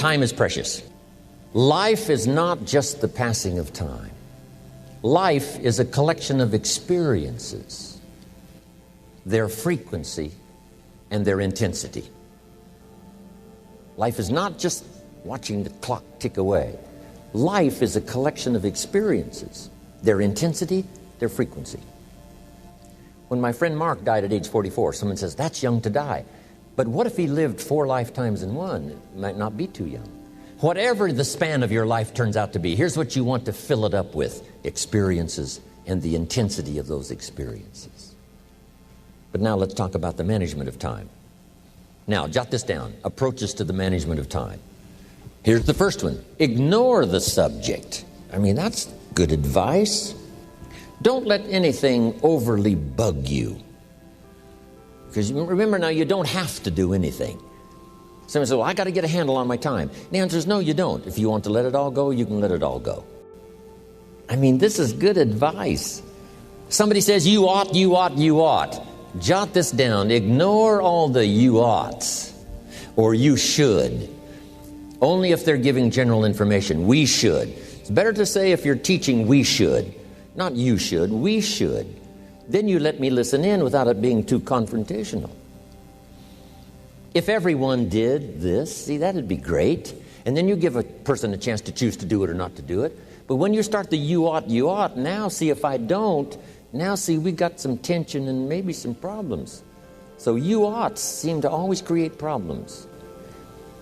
time is precious. Life is not just the passing of time. Life is a collection of experiences, their frequency and their intensity. Life is not just watching the clock tick away. Life is a collection of experiences, their intensity, their frequency. When my friend Mark died at age 44, someone says, that's young to die. But what if he lived 4 lifetimes in one? It might not be too young. Whatever the span of your life turns out to be, here's what you want to fill it up with: experiences and the intensity of those experiences. But now let's talk about the management of time. Now, jot this down: approaches to the management of time. Here's the first one: ignore the subject. I mean, that's good advice. Don't let anything overly bug you. Because remember now, you don't have to do anything. Someone says, well, I got to get a handle on my time. The answer is no, you don't. If you want to let it all go, you can let it all go. I mean, this is good advice. Somebody says, you ought, you ought, you ought. Jot this down. Ignore all the you oughts or you should. Only if they're giving general information. We should. It's better to say, if you're teaching, we should. Not you should, we should. Then you let me listen in without it being too confrontational. If everyone did this, see, that'd be great. And then you give a person a chance to choose to do it or not to do it. But when you start the you ought, now see, if I don't, now see, we got some tension and maybe some problems. So you oughts seem to always create problems.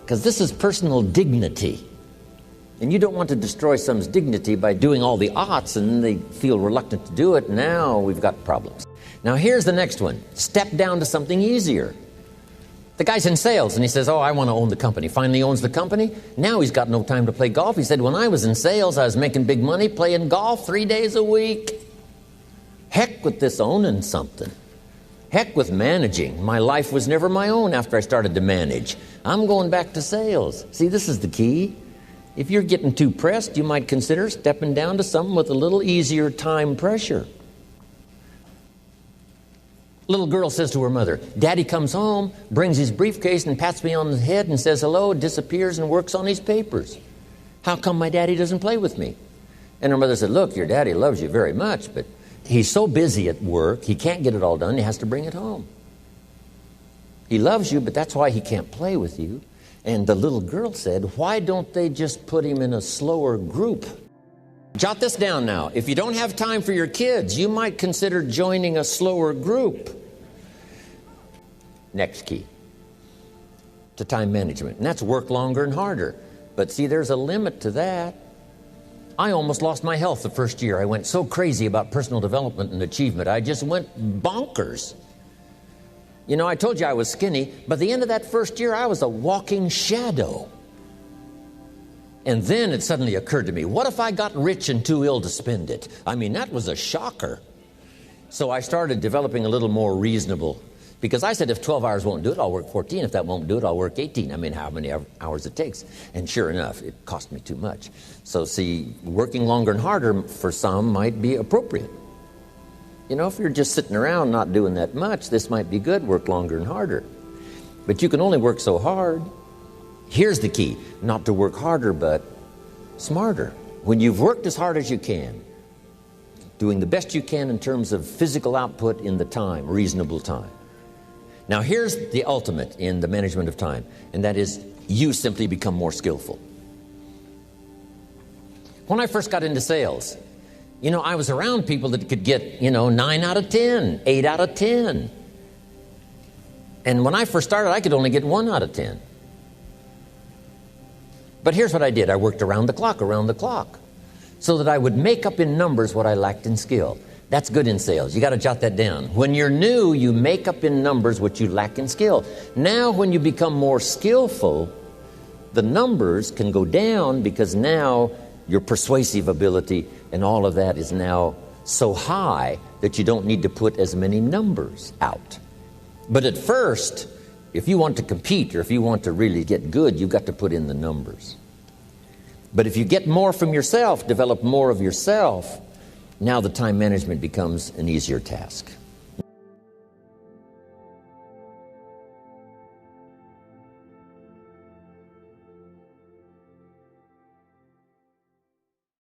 Because this is personal dignity. And you don't want to destroy someone's dignity by doing all the oughts and then they feel reluctant to do it. Now we've got problems. Now here's the next one. Step down to something easier. The guy's in sales and he says, oh, I want to own the company. Finally owns the company. Now he's got no time to play golf. He said, when I was in sales, I was making big money playing golf 3 days a week. Heck with this owning something. Heck with managing. My life was never my own after I started to manage. I'm going back to sales. See, this is the key. If you're getting too pressed, you might consider stepping down to something with a little easier time pressure. Little girl says to her mother, Daddy comes home, brings his briefcase and pats me on the head and says hello, disappears and works on his papers. How come my daddy doesn't play with me? And her mother said, look, your daddy loves you very much, but he's so busy at work, he can't get it all done, he has to bring it home. He loves you, but that's why he can't play with you. And the little girl said, why don't they just put him in a slower group? Jot this down now. If you don't have time for your kids, you might consider joining a slower group. Next key to time management, and that's work longer and harder. But see, there's a limit to that. I almost lost my health the first year. I went so crazy about personal development and achievement. I just went bonkers. You know, I told you I was skinny, but at the end of that first year, I was a walking shadow. And then it suddenly occurred to me, what if I got rich and too ill to spend it? I mean, that was a shocker. So I started developing a little more reasonable, because I said, if 12 hours won't do it, I'll work 14. If that won't do it, I'll work 18. I mean, how many hours it takes. And sure enough, it cost me too much. So see, working longer and harder for some might be appropriate. You know, if you're just sitting around not doing that much, this might be good, work longer and harder. But you can only work so hard. Here's the key, not to work harder, but smarter. When you've worked as hard as you can, doing the best you can in terms of physical output in the time, reasonable time. Now here's the ultimate in the management of time, and that is you simply become more skillful. When I first got into sales, you know, I was around people that could get, 9 out of 10, 8 out of 10. And when I first started, I could only get 1 out of 10. But here's what I did. I worked around the clock, so that I would make up in numbers what I lacked in skill. That's good in sales. You got to jot that down. When you're new, you make up in numbers what you lack in skill. Now, when you become more skillful, the numbers can go down because now your persuasive ability and all of that is now so high that you don't need to put as many numbers out. But at first, if you want to compete or if you want to really get good, you've got to put in the numbers. But if you get more from yourself, develop more of yourself, now the time management becomes an easier task.